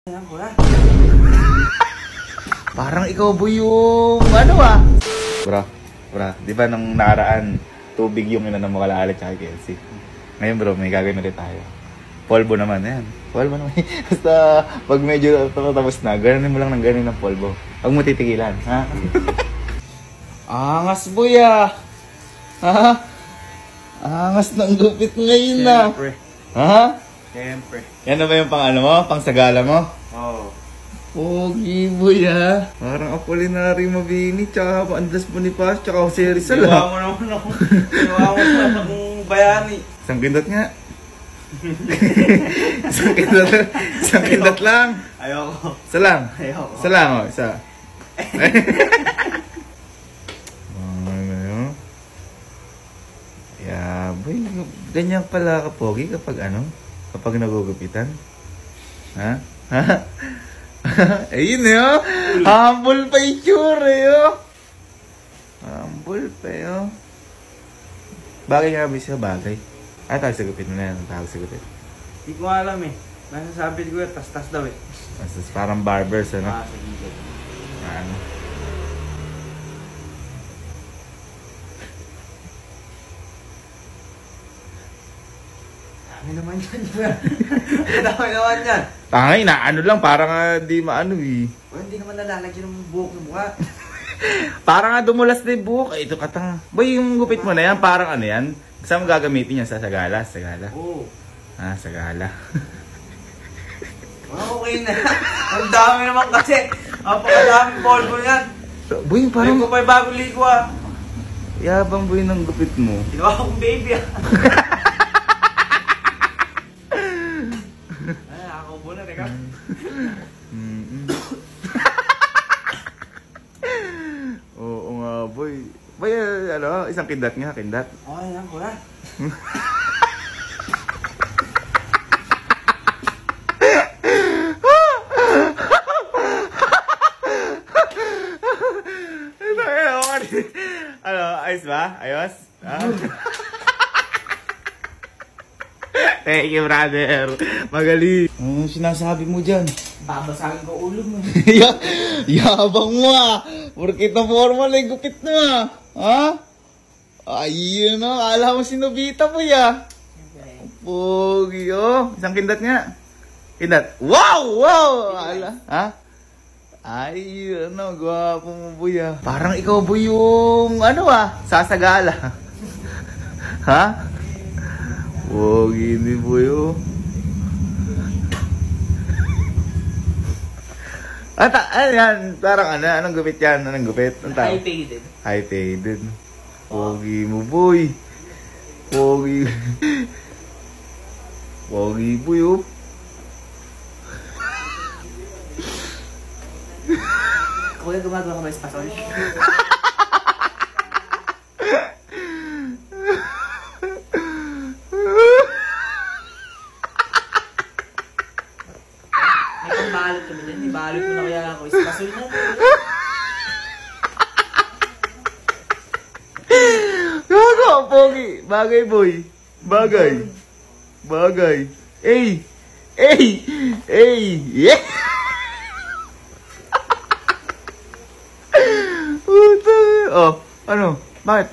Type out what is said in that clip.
Ayan ko na. Parang ikaw po yung ano ah. Bro, di ba nung nakaraan, tubig yung inanong mo kala Alex at Kelsey. Ngayon bro, may gagawin ulit tayo. Polvo naman, yan. Polvo naman. Basta pag medyo tapos na, ganonin mo lang ng ganin ng polvo. Huwag mo titigilan, ha? Angas boy ah. Ha? Angas ng gupit ngayon na. Siyempre. Ha? Siyempre. Yan na ba yung pang ano mo? Pang sagala mo? Oo. Pogi boy ha. Parang Apolinary Mabini, tsaka Andas Bonifacio, tsaka Jose Rizal ha. Iwa mo naman ako. Iwa mo naman akong bayani. Isang kindat nga. Isang kindat lang. Ayoko. Isa lang. Ayoko. Isa lang o, isa. Ano yun? Yeah, boy, ganyan pala ka pogi kapag ano? Kapag nagugupitan? Ha? Ha? Ayun eh oh. Humble pa yung tsura eh oh. Humble pa eh oh. Bagay nga ba siya? Bagay. Ay, tawag sa gupit mo na yan. Tawag sa gupit. Hindi ko alam eh. Nasasabi ko yun, tas-tas daw eh. Parang barbers ano? Ah, sige. Ano? Dami naman yan. Dami naman yan. Tangay na ano lang. Parang di maano eh. O, hindi naman nalalagyan ng buhok ng mukha. Parang nga dumulas na yung buhok. Ito katanga. Boy, yung gupit mo na yan, parang ano yan? Saan mo gagamitin yan? Sa sagala? Sagala? Oo. Ah, sagala. Okay na. Ang dami naman kasi. Napakadaming polvo yan. Boy, Parang parang ko pa yung bagong ligo ah. yabang boy ng gupit mo. Ginawa akong baby ah. Ay, nakakaubo na, teka. Oo nga boy. Boy, ano, isang kindat nga, kindat. Okay, yan ko na. Ano, ayos ba? Ayos? Thank you, brother. Magaling. Ano sinasabi mo dyan? Babasagin ko ulo mo. Yabang mo ah. Porkit na formal ay gupit mo ah. Ha? Ayun ah. Kala mo si Nobita po ya. Pogi oh. Isang kindat nga. Kindat. Wow! Wow! Ala. Ha? Ay, ano, gwapo mo buya. Parang ikaw po yung, ano ah, sasagala. Ha? Pogi ni buyo. Ano yan? Parang ano? Anong gupit yan? Anong gupit? Anong tawag? High faded. High faded. Pogi mo boy. Pogi. Pogi buyo. Kuya, gumagawa ka ba espasol? May pambalot kami dyan. Ibalot mo na kaya ako. Espasol na. Gago, pogi. Bagay boy. Bagay. Bagay. Ey! Ey! Ey! Yeah! Oh, ano? Bakit?